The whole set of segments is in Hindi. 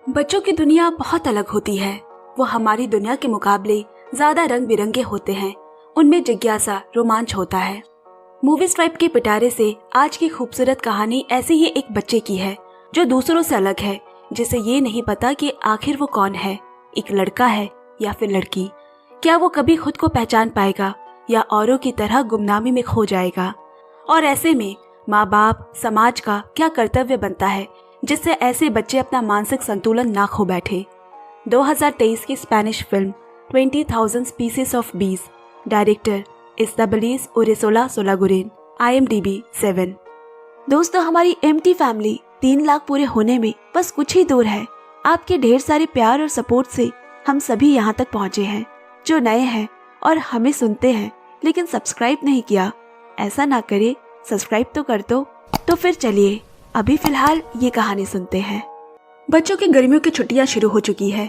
बच्चों की दुनिया बहुत अलग होती है। वो हमारी दुनिया के मुकाबले ज्यादा रंग बिरंगे होते हैं। उनमें जिज्ञासा, रोमांच होता है। मूवी स्ट्राइप के पिटारे से आज की खूबसूरत कहानी ऐसे ही एक बच्चे की है जो दूसरों से अलग है, जिसे ये नहीं पता कि आखिर वो कौन है, एक लड़का है या फिर लड़की। क्या वो कभी खुद को पहचान पाएगा या औरों की तरह गुमनामी में खो जाएगा? और ऐसे में माँ बाप, समाज का क्या कर्तव्य बनता है जिससे ऐसे बच्चे अपना मानसिक संतुलन ना खो बैठे। 2023 की Spanish film 20,000 Pieces of Bees, director Estibaliz Urresola Solaguren, IMDb 7। दोस्तों, हमारी एम्प्टी फैमिली 3 लाख पूरे होने में बस कुछ ही दूर है। आपके ढेर सारे प्यार और सपोर्ट से हम सभी यहाँ तक पहुँचे हैं। जो नए हैं और हमें सुनते हैं लेकिन सब्सक्राइब नहीं किया, ऐसा ना करे, सब्सक्राइब तो कर दो। तो फिर चलिए अभी फिलहाल ये कहानी सुनते हैं। बच्चों की गर्मियों की छुट्टियां शुरू हो चुकी है।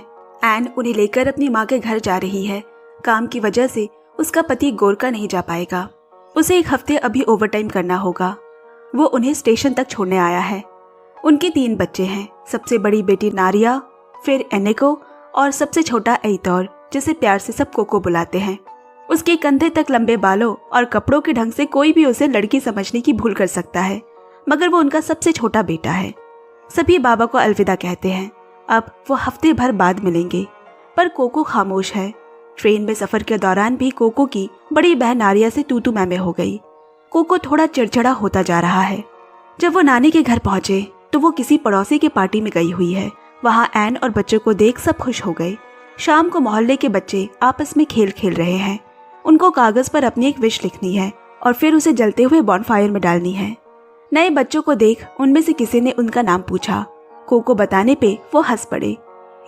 एन उन्हें लेकर अपनी माँ के घर जा रही है। काम की वजह से उसका पति गोरका नहीं जा पाएगा। उसे 1 हफ्ते अभी ओवरटाइम करना होगा। वो उन्हें स्टेशन तक छोड़ने आया है। उनके 3 बच्चे हैं। सबसे बड़ी बेटी नारिया, फिर एनेको और सबसे छोटा एइतोर, जिसे प्यार से सब कोको बुलाते हैं। उसके कंधे तक लंबे बालों और कपड़ों के ढंग से कोई भी उसे लड़की समझने की भूल कर सकता है, मगर वो उनका सबसे छोटा बेटा है। सभी बाबा को अलविदा कहते हैं। अब वो हफ्ते भर बाद मिलेंगे, पर कोको खामोश है। ट्रेन में सफर के दौरान भी कोको की बड़ी बहन नारिया से तू मैं हो गई। कोको थोड़ा चिड़चिड़ा होता जा रहा है। जब वो नानी के घर पहुंचे तो वो किसी पड़ोसी की पार्टी में गई हुई है। वहां एन और बच्चों को देख सब खुश हो गए। शाम को मोहल्ले के बच्चे आपस में खेल खेल रहे हैं। उनको कागज पर अपनी एक विश लिखनी है और फिर उसे जलते हुए बॉनफायर में डालनी है। नए बच्चों को देख उनमें से किसी ने उनका नाम पूछा। कोको बताने पे वो हंस पड़े।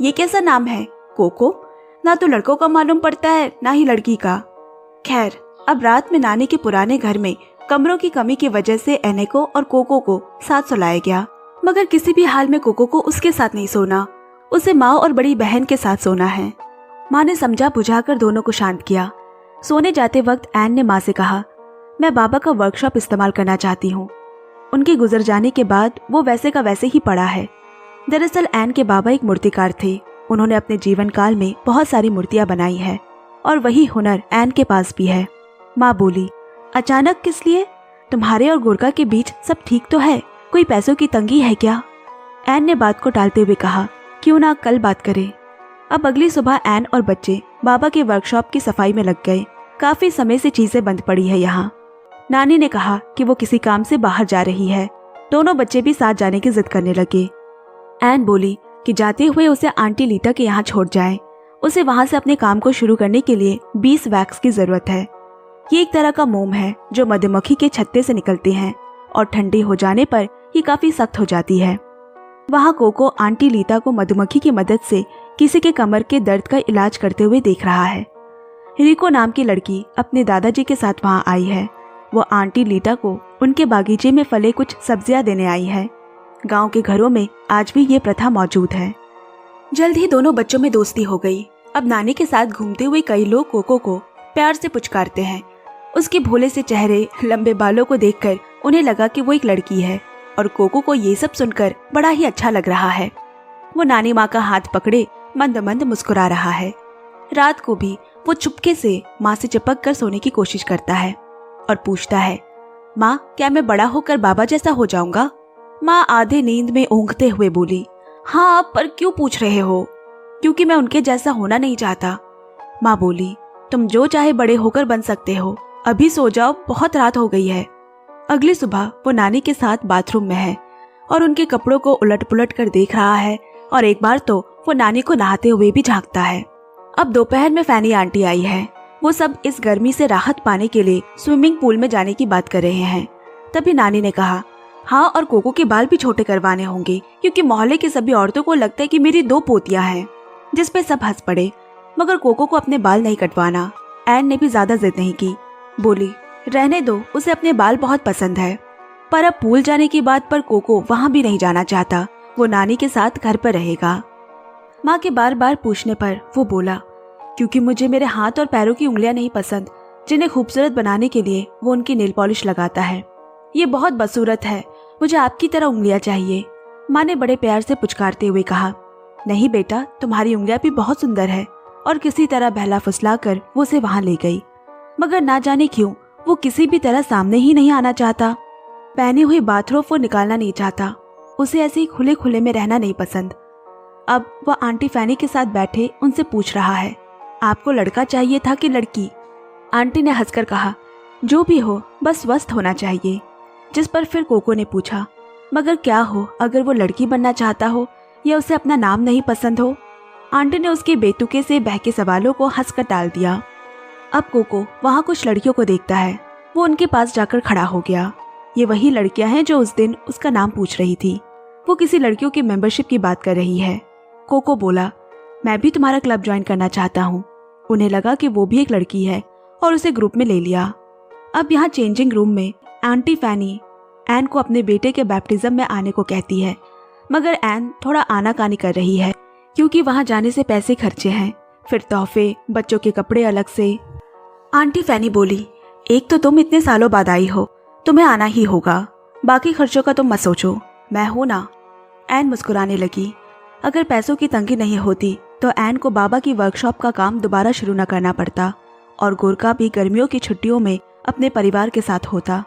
ये कैसा नाम है कोको? ना तो लड़कों का मालूम पड़ता है ना ही लड़की का। खैर, अब रात में नानी के पुराने घर में कमरों की कमी की वजह से एनेको और कोको को साथ सुलाया गया, मगर किसी भी हाल में कोको को उसके साथ नहीं सोना। उसे माँ और बड़ी बहन के साथ सोना है। माँ ने समझा बुझाकर दोनों को शांत किया। सोने जाते वक्त एन ने माँ से कहा, मैं बाबा का वर्कशॉप इस्तेमाल करना चाहती हूँ। उनके गुजर जाने के बाद वो वैसे का वैसे ही पड़ा है। दरअसल एन के बाबा एक मूर्तिकार थे। उन्होंने अपने जीवन काल में बहुत सारी मूर्तियां बनाई है और वही हुनर एन के पास भी है। माँ बोली, अचानक किस लिए? तुम्हारे और गोरका के बीच सब ठीक तो है? कोई पैसों की तंगी है क्या? एन ने बात को टालते हुए कहा, क्यों ना कल बात करें। अब अगली सुबह एन और बच्चे बाबा के वर्कशॉप की सफाई में लग गए। काफी समय से चीजें बंद पड़ी है यहाँ। नानी ने कहा कि वो किसी काम से बाहर जा रही है। दोनों बच्चे भी साथ जाने की जिद करने लगे। एन बोली कि जाते हुए उसे आंटी लीटा के यहाँ छोड़ जाएं। उसे वहां से अपने काम को शुरू करने के लिए 20 वैक्स की जरूरत है। ये एक तरह का मोम है जो मधुमक्खी के छत्ते से निकलते हैं और ठंडी हो जाने पर ये काफी सख्त हो जाती है। वहाँ कोको आंटी लीटा को मधुमक्खी की मदद से किसी के कमर के दर्द का इलाज करते हुए देख रहा है। रिको नाम की लड़की अपने दादाजी के साथ वहाँ आई है। वो आंटी लीटा को उनके बागीचे में फले कुछ सब्जियां देने आई है। गांव के घरों में आज भी ये प्रथा मौजूद है। जल्द ही दोनों बच्चों में दोस्ती हो गई। अब नानी के साथ घूमते हुए कई लोग कोको को प्यार से पुचकारते हैं। उसके भोले से चेहरे, लंबे बालों को देखकर उन्हें लगा कि वो एक लड़की है और कोको को ये सब सुनकर बड़ा ही अच्छा लग रहा है। वो नानी माँ का हाथ पकड़े मंद मंद मुस्कुरा रहा है। रात को भी वो चुपके से माँ से चिपक कर सोने की कोशिश करता है और पूछता है, माँ, क्या मैं बड़ा होकर बाबा जैसा हो जाऊंगा? माँ आधे नींद में ऊँघते हुए बोली, हाँ, पर क्यों पूछ रहे हो? क्योंकि मैं उनके जैसा होना नहीं चाहता। माँ बोली, तुम जो चाहे बड़े होकर बन सकते हो, अभी सो जाओ, बहुत रात हो गई है। अगली सुबह वो नानी के साथ बाथरूम में है और उनके कपड़ों को उलट पुलट कर देख रहा है और एक बार तो वो नानी को नहाते हुए भी झांकता है। अब दोपहर में फैनी आंटी आई है। वो सब इस गर्मी से राहत पाने के लिए स्विमिंग पूल में जाने की बात कर रहे हैं। तभी नानी ने कहा, हाँ, और कोको के बाल भी छोटे करवाने होंगे क्योंकि मोहल्ले की सभी औरतों को लगता है कि मेरी 2 पोतियां हैं। जिस पे सब हंस पड़े, मगर कोको को अपने बाल नहीं कटवाना। एन ने भी ज्यादा जिद नहीं की। बोली, रहने दो, उसे अपने बाल बहुत पसंद है। पर अब पूल जाने की बात पर कोको वहाँ भी नहीं जाना चाहता। वो नानी के साथ घर पर रहेगा। माँ के बार बार पूछने पर वो बोला, क्योंकि मुझे मेरे हाथ और पैरों की उंगलियां नहीं पसंद, जिन्हें खूबसूरत बनाने के लिए वो उनकी नेल पॉलिश लगाता है। ये बहुत बदसूरत है, मुझे आपकी तरह उंगलियां चाहिए। माँ ने बड़े प्यार से पुचकारते हुए कहा। नहीं बेटा, तुम्हारी उंगलियां भी बहुत सुंदर है, और किसी तरह बहला फुसला कर वो उसे वहां ले गई। मगर ना जाने क्यों वो किसी भी तरह सामने ही नहीं आना चाहता। पहनी हुई बाथरोब वो निकालना नहीं चाहता, उसे ऐसे ही खुले खुले में रहना नहीं पसंद। अब वह आंटी फैनी के साथ बैठे उनसे पूछ रहा है, आपको लड़का चाहिए था कि लड़की? आंटी ने हंसकर कहा, जो भी हो, बस स्वस्थ होना चाहिए। जिस पर फिर कोको ने पूछा, मगर क्या हो अगर वो लड़की बनना चाहता हो या उसे अपना नाम नहीं पसंद हो? आंटी ने उसके बेतुके से बहके सवालों को हंसकर टाल दिया। अब कोको वहाँ कुछ लड़कियों को देखता है। वो उनके पास जाकर खड़ा हो गया। ये वही लड़कियां हैं जो उस दिन उसका नाम पूछ रही थी। वो किसी लड़कियों की मेंबरशिप की बात कर रही है। कोको बोला, मैं भी तुम्हारा क्लब ज्वाइन करना चाहता हूँ। उन्हें लगा कि वो भी एक लड़की है और उसे ग्रुप में ले लिया। अब यहाँ चेंजिंग रूम में आंटी फैनी एन को अपने बेटे के बैप्टिज्म में आने को कहती है, मगर एन थोड़ा आनाकानी कर रही है क्योंकि वहां जाने से पैसे खर्चे हैं, फिर तोहफे, बच्चों के कपड़े अलग से। आंटी फैनी बोली, एक तो तुम इतने सालों बाद आई हो, तुम्हें आना ही होगा, बाकी खर्चों का तुम मत सोचो, मैं हूं ना। एन मुस्कुराने लगी। अगर पैसों की तंगी नहीं होती तो एन को बाबा की वर्कशॉप का काम दोबारा शुरू न करना पड़ता और गोरका भी गर्मियों की छुट्टियों में अपने परिवार के साथ होता।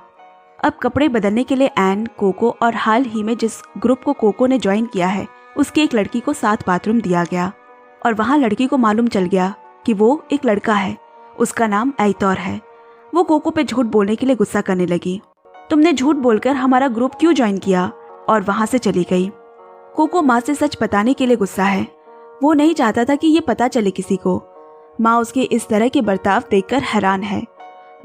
अब कपड़े बदलने के लिए एन, कोको और हाल ही में जिस ग्रुप को कोको ने ज्वाइन किया है उसकी एक लड़की को 7 बाथरूम दिया गया और वहाँ लड़की को मालूम चल गया कि वो एक लड़का है। उसका नाम ऐतौर है। वो कोको पे झूठ बोलने के लिए गुस्सा करने लगी। तुमने झूठ बोलकर हमारा ग्रुप क्यों ज्वाइन किया? और वहाँ से चली गई। कोको माँ से सच बताने के लिए गुस्सा है। वो नहीं चाहता था कि ये पता चले किसी को। माँ उसके इस तरह के बर्ताव देखकर हैरान है।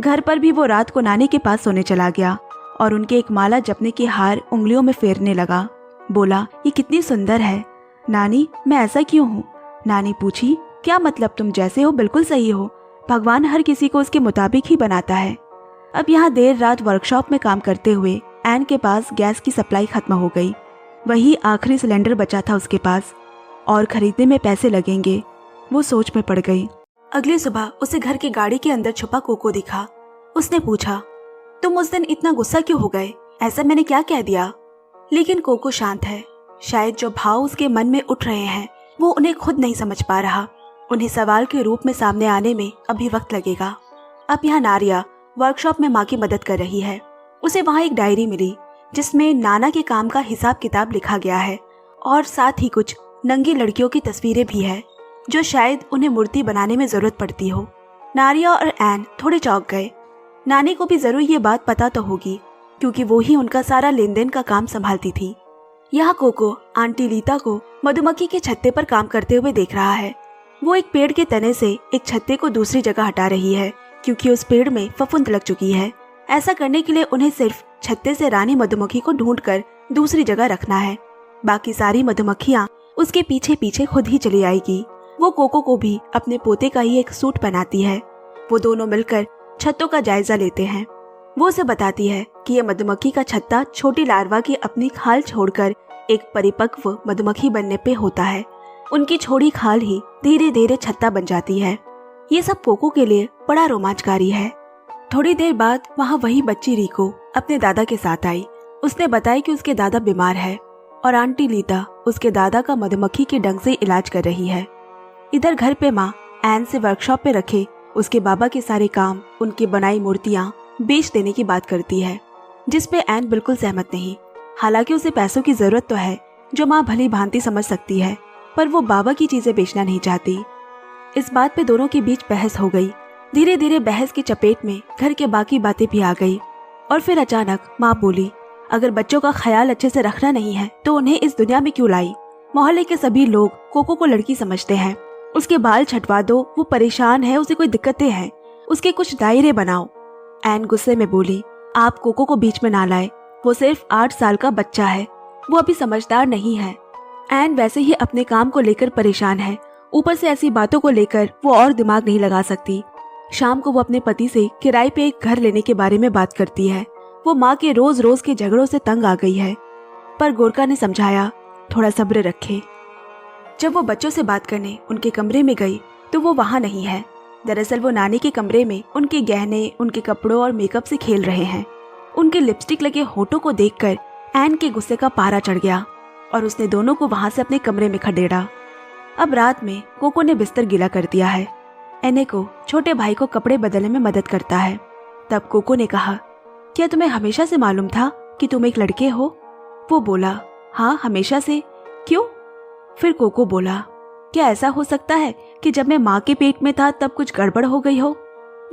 घर पर भी वो रात को नानी के पास सोने चला गया और उनके एक माला जपने की हार उंगलियों में फेरने लगा। बोला, ये कितनी सुंदर है। नानी, मैं ऐसा क्यों हूँ? नानी पूछी, क्या मतलब, तुम जैसे हो बिल्कुल सही हो। भगवान हर किसी को उसके मुताबिक ही बनाता है। अब यहाँ देर रात वर्कशॉप में काम करते हुए एन के पास गैस की सप्लाई खत्म हो गई। वही आखिरी सिलेंडर बचा था उसके पास और खरीदने में पैसे लगेंगे। वो सोच में पड़ गई। अगली सुबह उसे घर की गाड़ी के अंदर छुपा कोको दिखा। उसने पूछा, तुम उस दिन इतना गुस्सा क्यों हो गए? ऐसा मैंने क्या कह दिया? लेकिन कोको शांत है। शायद जो भाव उसके मन में उठ रहे हैं वो उन्हें खुद नहीं समझ पा रहा। उन्हें सवाल के रूप में सामने आने में अभी वक्त लगेगा। अब यहाँ नारिया वर्कशॉप में माँ की मदद कर रही है। उसे वहाँ एक डायरी मिली जिसमें नाना के काम का हिसाब किताब लिखा गया है और साथ ही कुछ नंगी लड़कियों की तस्वीरें भी है जो शायद उन्हें मूर्ति बनाने में जरूरत पड़ती हो। नारिया और एन थोड़े चौंक गए। नानी को भी जरूर ये बात पता तो होगी क्योंकि वो ही उनका सारा लेन देन का काम संभालती थी। यहाँ कोको आंटी लीता को मधुमक्खी के छत्ते पर काम करते हुए देख रहा है। वो एक पेड़ के तने से एक छत्ते को दूसरी जगह हटा रही है क्योंकि उस पेड़ में फफूंद लग चुकी है। ऐसा करने के लिए उन्हें सिर्फ छत्ते से रानी मधुमक्खी को ढूंढकर दूसरी जगह रखना है। बाकी सारी मधुमक्खियाँ उसके पीछे पीछे खुद ही चली आएगी। वो कोको को भी अपने पोते का ही एक सूट पहनाती है। वो दोनों मिलकर छत्तों का जायजा लेते हैं। वो उसे बताती है कि यह मधुमक्खी का छत्ता छोटी लार्वा की अपनी खाल छोड़कर एक परिपक्व मधुमक्खी बनने पे होता है। उनकी छोड़ी खाल ही धीरे धीरे छत्ता बन जाती है। ये सब कोको के लिए बड़ा रोमांचकारी है। थोड़ी देर बाद वहाँ वही बच्ची रिको अपने दादा के साथ आई। उसने बताया कि उसके दादा बीमार है और आंटी लीता उसके दादा का मधुमक्खी के डंक से इलाज कर रही है। इधर घर पे माँ एन से वर्कशॉप पे रखे उसके बाबा के सारे काम, उनकी बनाई मूर्तियाँ बेच देने की बात करती है, जिसपे एन बिल्कुल सहमत नहीं। हालांकि उसे पैसों की जरूरत तो है जो माँ भली भांति समझ सकती है, पर वो बाबा की चीजें बेचना नहीं चाहती। इस बात पे दोनों के बीच बहस हो गई। धीरे धीरे बहस की चपेट में घर के बाकी बातें भी आ गई और फिर अचानक माँ बोली, अगर बच्चों का ख्याल अच्छे से रखना नहीं है तो उन्हें इस दुनिया में क्यों लाई? मोहल्ले के सभी लोग कोको को लड़की समझते हैं। उसके बाल छटवा दो, वो परेशान है, उसे कोई दिक्कतें हैं, उसके कुछ दायरे बनाओ। एन गुस्से में बोली, आप कोको को बीच में ना लाए, वो सिर्फ 8 साल का बच्चा है, वो अभी समझदार नहीं है। एन वैसे ही अपने काम को लेकर परेशान है, ऊपर से ऐसी बातों को लेकर वो और दिमाग नहीं लगा सकती। शाम को वो अपने पति से किराए पे एक घर लेने के बारे में बात करती है। वो माँ के रोज रोज के झगड़ों से तंग आ गई है, पर गोरका ने समझाया, थोड़ा सब्र रखे। जब वो बच्चों से बात करने उनके कमरे में गई तो वो वहाँ नहीं है। दरअसल वो नानी के कमरे में उनके गहने, उनके कपड़ों और मेकअप से खेल रहे हैं। उनके लिपस्टिक लगे होठों को देखकर एन के गुस्से का पारा चढ़ गया और उसने दोनों को वहाँ से अपने कमरे में खदेड़ा। अब रात में कोको ने बिस्तर गीला कर दिया है। एनेको छोटे भाई को कपड़े बदलने में मदद करता है। तब कोको ने कहा, क्या तुम्हें हमेशा से मालूम था कि तुम एक लड़के हो? वो बोला, हाँ हमेशा से। क्यों? फिर कोको बोला, क्या ऐसा हो सकता है कि जब मैं माँ के पेट में था तब कुछ गड़बड़ हो गई हो?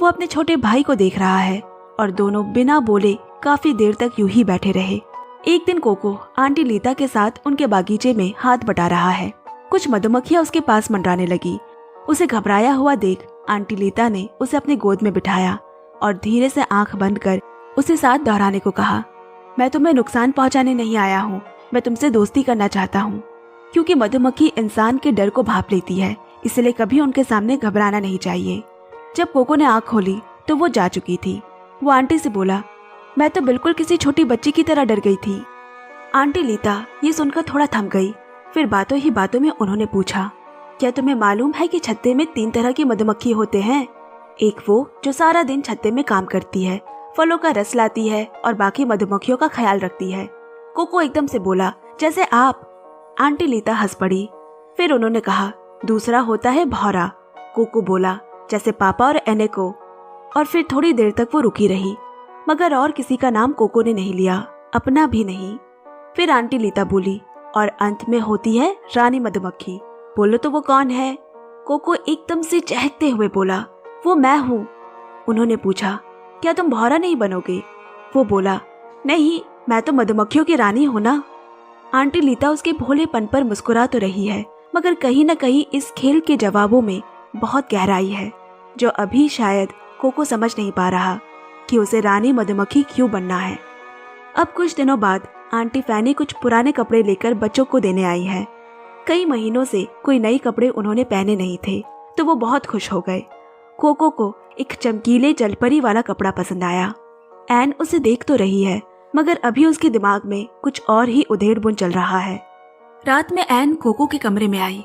वो अपने छोटे भाई को देख रहा है और दोनों बिना बोले काफी देर तक यूं ही बैठे रहे। एक दिन कोको आंटी लीता के साथ उनके बागीचे में हाथ बटा रहा है। कुछ मधुमक्खियां उसके पास मंडराने लगी। उसे घबराया हुआ देख आंटी लीता ने उसे अपने गोद में बिठाया और धीरे से आंख बंद कर उसे साथ दोहराने को कहा, मैं तुम्हें नुकसान पहुंचाने नहीं आया हूँ, मैं तुमसे दोस्ती करना चाहता हूँ। क्योंकि मधुमक्खी इंसान के डर को भांप लेती है, इसलिए कभी उनके सामने घबराना नहीं चाहिए। जब कोको ने आंख खोली तो वो जा चुकी थी। वो आंटी से बोला, मैं तो बिल्कुल किसी छोटी बच्ची की तरह डर गई थी। आंटी लीता ये सुनकर थोड़ा थम गई। फिर बातों ही बातों में उन्होंने पूछा, क्या तुम्हें मालूम है कि छत्ते में 3 तरह की मधुमक्खी होते हैं? एक वो जो सारा दिन छत्ते में काम करती है, फलों का रस लाती है और बाकी मधुमक्खियों का ख्याल रखती है। कोको एकदम से बोला, जैसे आप। आंटी लीता हंस पड़ी। फिर उन्होंने कहा, दूसरा होता है भौरा। कोको बोला, जैसे पापा और एनेको। और फिर थोड़ी देर तक वो रुकी रही, मगर और किसी का नाम कोको ने नहीं लिया, अपना भी नहीं। फिर आंटी लीता बोली, और अंत में होती है रानी मधुमक्खी। बोलो तो वो कौन है? कोको एकदम से चहकते हुए बोला, वो मैं हूँ। उन्होंने पूछा, क्या तुम भौरा नहीं बनोगे? वो बोला, नहीं, मैं तो मधुमक्खियों की रानी हूँ ना। आंटी लीता उसके भोलेपन पर मुस्कुरा तो रही है, मगर कहीं न कहीं इस खेल के जवाबों में बहुत गहराई है, जो अभी शायद कोको समझ नहीं पा रहा कि उसे रानी मधुमक्खी क्यों बनना है। अब कुछ दिनों बाद आंटी फैनी कुछ पुराने कपड़े लेकर बच्चों को देने आई है। कई महीनों से कोई नए कपड़े उन्होंने पहने नहीं थे, तो वो बहुत खुश हो गए। कोको को एक चमकीले जलपरी वाला कपड़ा पसंद आया। एन उसे देख तो रही है, मगर अभी उसके दिमाग में कुछ और ही उधेड़-बुन चल रहा है। रात में एन कोको के कमरे में आई।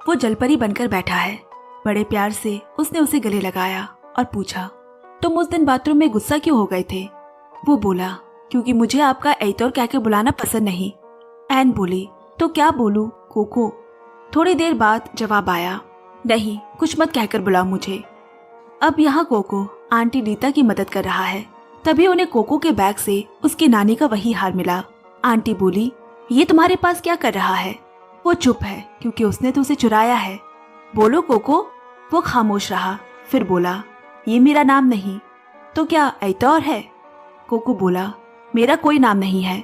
वो जलपरी बनकर बैठा है। बड़े प्यार से उसने उसे गले लगाया और पूछा, तुम उस दिन बाथरूम में गुस्सा क्यों हो गए थे? वो बोला, क्योंकि मुझे आपका ऐतौर कह के बुलाना पसंद नहीं। एन बोली, तो क्या बोलूं कोको? थोड़ी देर बाद जवाब आया, नहीं, कुछ मत कहकर बुलाओ मुझे। अब यहाँ कोको आंटी लीता की मदद कर रहा है। तभी उन्हें कोको के बैग से उसकी नानी का वही हार मिला। आंटी बोली, ये तुम्हारे पास क्या कर रहा है? वो चुप है क्योंकि उसने तो उसे चुराया है। बोलो कोको। वो खामोश रहा, फिर बोला, ये मेरा नाम नहीं। तो क्या ऐतौर है? कोको बोला, मेरा कोई नाम नहीं है।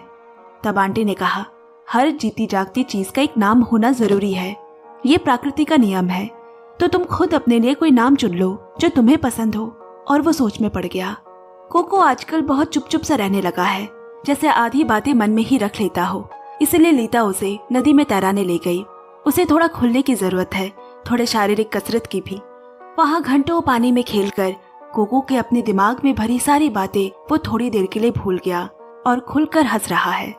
तब आंटी ने कहा, हर जीती जागती चीज का एक नाम होना जरूरी है, ये प्रकृति का नियम है। तो तुम खुद अपने लिए कोई नाम चुन लो जो तुम्हें पसंद हो। और वो सोच में पड़ गया। कोको आजकल बहुत चुप चुप सा रहने लगा है, जैसे आधी बातें मन में ही रख लेता हो। इसलिए लीता उसे नदी में तैराने ले गई। उसे थोड़ा खुलने की जरूरत है, थोड़े शारीरिक कसरत की भी। वहाँ घंटों पानी में खेलकर कोको के अपने दिमाग में भरी सारी बातें वो थोड़ी देर के लिए भूल गया और खुलकर हंस रहा है।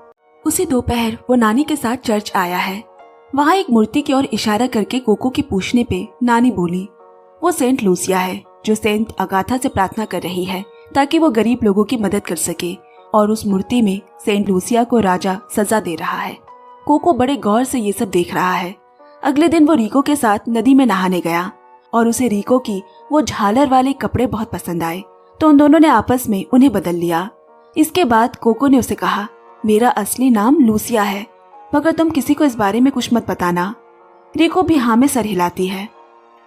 उसी दोपहर वो नानी के साथ चर्च आया है। वहाँ एक मूर्ति की ओर इशारा करके कोको के पूछने पे नानी बोली, वो सेंट लूसिया है जो सेंट अगाथा से प्रार्थना कर रही है ताकि वो गरीब लोगों की मदद कर सके, और उस मूर्ति में सेंट लूसिया को राजा सजा दे रहा है। कोको बड़े गौर से ये सब देख रहा है। अगले दिन वो रिको के साथ नदी में नहाने गया और उसे रिको की वो झालर वाले कपड़े बहुत पसंद आए, तो उन दोनों ने आपस में उन्हें बदल लिया। इसके बाद कोको ने उसे कहा, मेरा असली नाम लूसिया है, मगर तुम किसी को इस बारे में कुछ मत बताना। रिको भी हाँ में सर हिलाती है।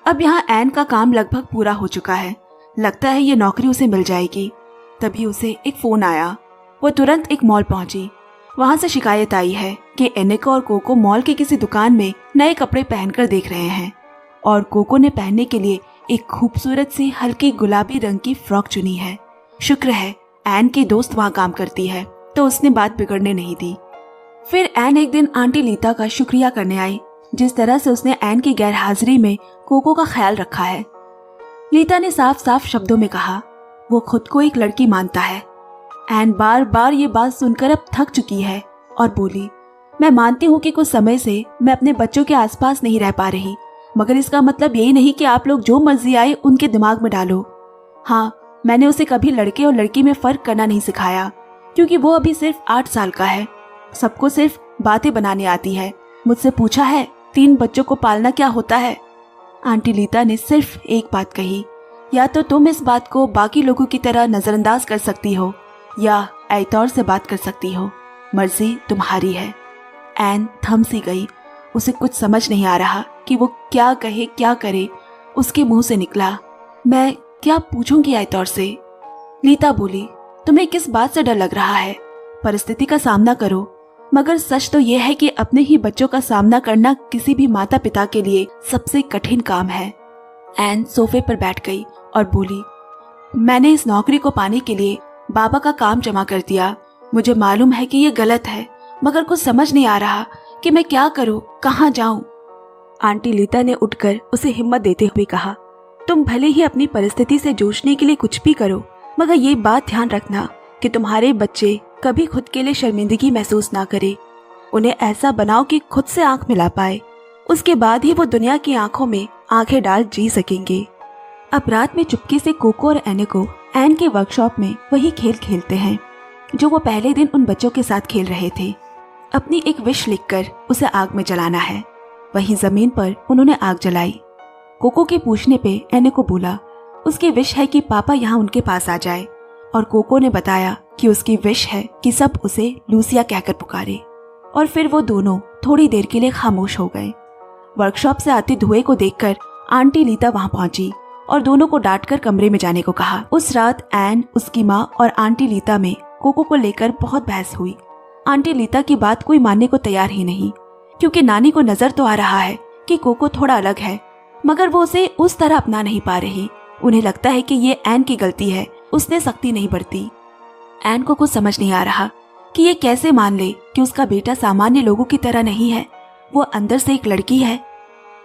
अब यहाँ एन का काम लगभग पूरा हो चुका है। लगता है ये नौकरी उसे मिल जाएगी। तभी उसे एक फोन आया। वो तुरंत एक मॉल पहुंची। वहां से शिकायत आई है कि एनेको और कोको मॉल की किसी दुकान में नए कपड़े पहनकर देख रहे हैं, और कोको ने पहनने के लिए एक खूबसूरत सी हल्की गुलाबी रंग की फ्रॉक चुनी है। शुक्र है एन की दोस्त वहाँ काम करती है, तो उसने बात बिगड़ने नहीं दी। फिर एन एक दिन आंटी लीता का शुक्रिया करने आई, जिस तरह से उसने एन की गैर हाजिरी में कोको का ख्याल रखा है। लीता ने साफ साफ शब्दों में कहा, वो खुद को एक लड़की मानता है। एन बार बार ये बात सुनकर अब थक चुकी है और बोली, मैं मानती हूँ कि कुछ समय से मैं अपने बच्चों के आसपास नहीं रह पा रही, मगर इसका मतलब यही नहीं कि आप लोग जो मर्जी आए उनके दिमाग में डालो। हाँ, मैंने उसे कभी लड़के और लड़की में फर्क करना नहीं सिखाया, क्योंकि वो अभी सिर्फ 8 साल का है। सबको सिर्फ बातें बनाने आती है। मुझसे पूछा है 3 बच्चों को पालना क्या होता है। आंटी लीता ने सिर्फ एक बात कही, या तो तुम इस बात को बाकी लोगों की तरह नजरअंदाज कर सकती हो या आयतौर से बात कर सकती हो, मर्जी तुम्हारी है। एन थम सी गई। उसे कुछ समझ नहीं आ रहा कि वो क्या कहे क्या करे। उसके मुंह से निकला, मैं क्या पूछूंगी आयतौर से। लीता बोली, तुम्हें किस बात से डर लग रहा है? परिस्थिति का सामना करो। मगर सच तो यह है कि अपने ही बच्चों का सामना करना किसी भी माता पिता के लिए सबसे कठिन काम है। एन सोफे पर बैठ गई और बोली, मैंने इस नौकरी को पाने के लिए बाबा का काम जमा कर दिया। मुझे मालूम है कि ये गलत है, मगर कुछ समझ नहीं आ रहा कि मैं क्या करूं, कहाँ जाऊं। आंटी लीता ने उठकर उसे हिम्मत देते हुए कहा, तुम भले ही अपनी परिस्थिति से जूझने के लिए कुछ भी करो, मगर ये बात ध्यान रखना कि तुम्हारे बच्चे कभी खुद के लिए शर्मिंदगी महसूस ना करे। उन्हें ऐसा बनाओ कि खुद से आंख मिला पाए, उसके बाद ही वो दुनिया की आंखों में आंखें डाल जी सकेंगे। अब रात में चुपके से कोको और एनेको एन के वर्कशॉप में वही खेल खेलते हैं जो वो पहले दिन उन बच्चों के साथ खेल रहे थे। अपनी एक विश लिखकर उसे आग में जलाना है। वहीं जमीन पर उन्होंने आग जलाई। कोको के पूछने पे एनेको बोला उसकी विश है कि पापा यहाँ उनके पास आ जाए, और कोको ने बताया कि उसकी विश है कि सब उसे लूसिया कहकर पुकारे। और फिर वो दोनों थोड़ी देर के लिए खामोश हो गए। वर्कशॉप से आते धुएं को देखकर आंटी लीता वहां पहुंची और दोनों को डांटकर कमरे में जाने को कहा। उस रात एन, उसकी माँ और आंटी लीता में कोको को लेकर बहुत बहस हुई। आंटी लीता की बात कोई मानने को तैयार ही नहीं, क्योंकि नानी को नजर तो आ रहा है कि कोको थोड़ा अलग है, मगर वो उसे उस तरह अपना नहीं पा रही। उन्हें लगता है कि ये एन की गलती है, उसने सख्ती नहीं बरती। एन को कुछ समझ नहीं आ रहा कि ये कैसे मान ले कि उसका बेटा सामान्य लोगों की तरह नहीं है, वो अंदर से एक लड़की है।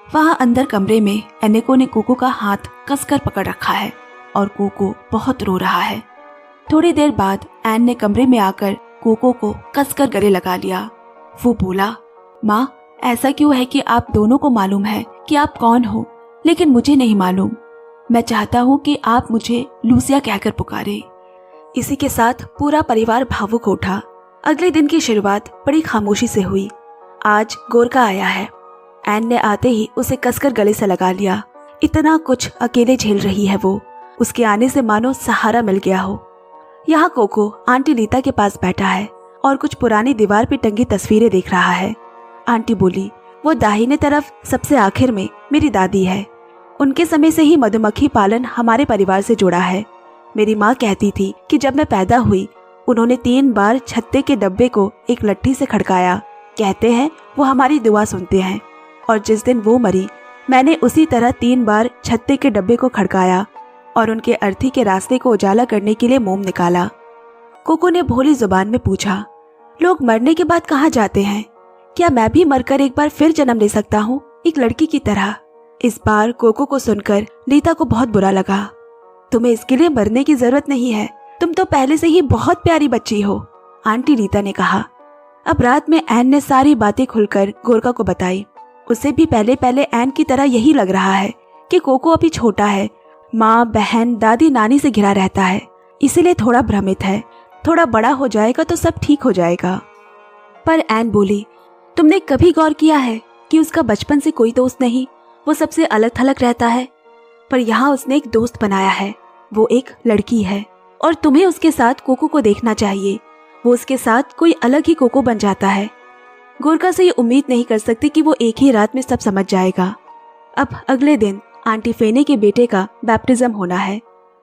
वहां अंदर कमरे में एनेको ने कोको का हाथ कसकर पकड़ रखा है और कोको बहुत रो रहा है। थोड़ी देर बाद एन ने कमरे में आकर कोको को कसकर गले लगा लिया। वो बोला, माँ, ऐसा क्यों है कि आप दोनों को मालूम है कि आप कौन हो, लेकिन मुझे नहीं मालूम। मैं चाहता हूँ कि आप मुझे लूसिया कहकर पुकारे। इसी के साथ पूरा परिवार भावुक उठा। अगले दिन की शुरुआत बड़ी खामोशी से हुई। आज गोरका आया है। एन ने आते ही उसे कसकर गले से लगा लिया। इतना कुछ अकेले झेल रही है वो, उसके आने से मानो सहारा मिल गया हो। यहाँ कोको आंटी लीता के पास बैठा है और कुछ पुरानी दीवार पे टंगी तस्वीरें देख रहा है। आंटी बोली, वो दाहिने तरफ सबसे आखिर में मेरी दादी है। उनके समय से ही मधुमक्खी पालन हमारे परिवार से जुड़ा है। मेरी माँ कहती थी कि जब मैं पैदा हुई उन्होंने 3 बार छत्ते के डब्बे को एक लट्ठी से खड़काया। कहते हैं वो हमारी दुआ सुनते हैं। और जिस दिन वो मरी मैंने उसी तरह 3 बार छत्ते के डब्बे को खड़काया और उनके अर्थी के रास्ते को उजाला करने के लिए मोम निकाला। कोको ने भोली जुबान में पूछा, लोग मरने के बाद कहाँ जाते हैं? क्या मैं भी मरकर एक बार फिर जन्म ले सकता हूँ, एक लड़की की तरह? इस बार कोको को सुनकर लीता को बहुत बुरा लगा। तुम्हें इसके लिए मरने की जरूरत नहीं है, तुम तो पहले से ही बहुत प्यारी बच्ची हो, आंटी लीता ने कहा। अब रात में एन ने सारी बातें खुलकर गोरका को बताई। उसे भी पहले पहले एन की तरह यही लग रहा है कि कोको अभी छोटा है, माँ, बहन, दादी, नानी से घिरा रहता है, इसीलिए थोड़ा भ्रमित है। थोड़ा बड़ा हो जाएगा तो सब ठीक हो जाएगा। पर एन बोली, तुमने कभी गौर किया है कि उसका बचपन से कोई दोस्त नहीं, वो सबसे अलग थलग रहता है। पर यहाँ उसने एक दोस्त बनाया है, वो एक लड़की है। और तुम्हें उसके साथ कोको को देखना चाहिए, वो उसके साथ कोई अलग ही कोको बन जाता है। गोरका से ये उम्मीद नहीं कर सकती कि वो एक ही रात में सब समझ जाएगा। अब अगले दिन आंटी फेने के बेटे का बैप्टिज्म होना है।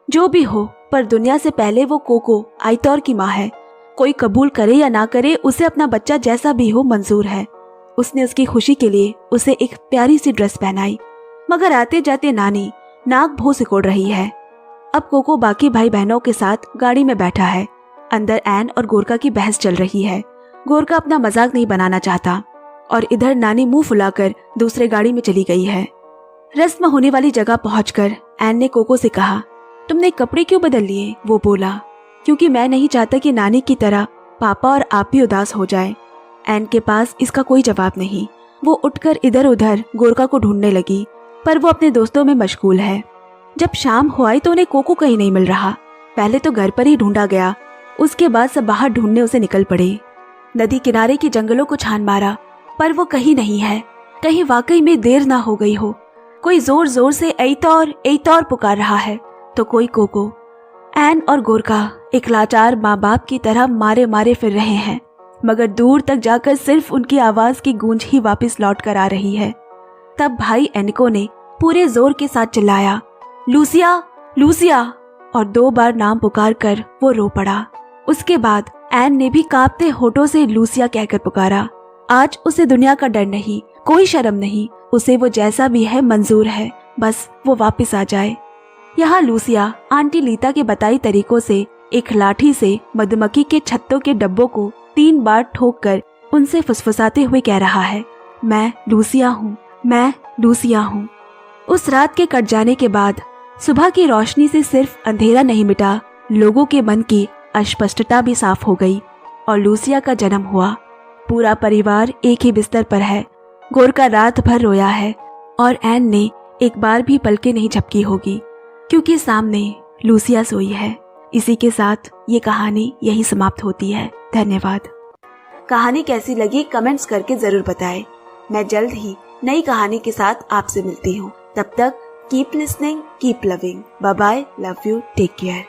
जो भी हो, पर दुनिया से पहले वो कोको आयतौर की माँ है। कोई कबूल करे या ना करे, उसे अपना बच्चा जैसा भी हो मंजूर है। उसने उसकी खुशी के लिए उसे एक प्यारी सी ड्रेस पहनाई, मगर आते जाते नानी नाक भों सिकोड़ रही है। अब कोको बाकी भाई बहनों के साथ गाड़ी में बैठा है। अंदर एन और गोरका की बहस चल रही है। गोरका अपना मजाक नहीं बनाना चाहता और इधर नानी मुंह फुलाकर दूसरे गाड़ी में चली गई है। रस्म होने वाली जगह पहुंचकर एन ने कोको से कहा, तुमने कपड़े क्यों बदल लिए? वो बोला, क्योंकि मैं नहीं चाहता कि नानी की तरह पापा और आप भी उदास हो जाएं। एन के पास इसका कोई जवाब नहीं। वो उठकर इधर उधर गोरका को ढूंढने लगी, पर वो अपने दोस्तों में मशगूल है। जब शाम हो आई तो उन्हें कोको कहीं नहीं मिल रहा। पहले तो घर पर ही ढूंढा गया, उसके बाद सब बाहर ढूंढने उसे निकल पड़े। नदी किनारे के जंगलों को छान मारा, पर वो कहीं नहीं है। कहीं वाकई में देर ना हो गई हो। कोई जोर जोर से एइतौर पुकार रहा है तो कोई कोको। एन और गोरका एक लाचार माँ बाप की तरह मारे मारे फिर रहे हैं, मगर दूर तक जाकर सिर्फ उनकी आवाज की गूंज ही वापस लौट कर आ रही है। तब भाई एनिको ने पूरे जोर के साथ चिल्लाया, लूसिया, लूसिया, और 2 बार नाम पुकार कर वो रो पड़ा। उसके बाद एन ने भी कांपते होठों से लूसिया कहकर पुकारा। आज उसे दुनिया का डर नहीं, कोई शर्म नहीं, उसे वो जैसा भी है मंजूर है, बस वो वापस आ जाए। यहाँ लूसिया आंटी लीता के बताई तरीकों से एक लाठी से मधुमक्खी के छत्तों के डब्बों को 3 बार ठोक कर उनसे फुसफुसाते हुए कह रहा है, मैं लूसिया हूँ, मैं लूसिया हूँ। उस रात के कट जाने के बाद सुबह की रोशनी से सिर्फ अंधेरा नहीं मिटा, लोगों के मन की अस्पष्टता भी साफ हो गई और लूसिया का जन्म हुआ। पूरा परिवार एक ही बिस्तर पर है। गोरका रात भर रोया है और एन ने एक बार भी पलकें नहीं झपकी होगी, क्योंकि सामने लूसिया सोई है। इसी के साथ ये कहानी यही समाप्त होती है। धन्यवाद। कहानी कैसी लगी कमेंट्स करके जरूर बताएं। मैं जल्द ही नई कहानी के साथ आपसे मिलती हूँ। तब तक keep listening, keep loving. Bye bye, love you, take care.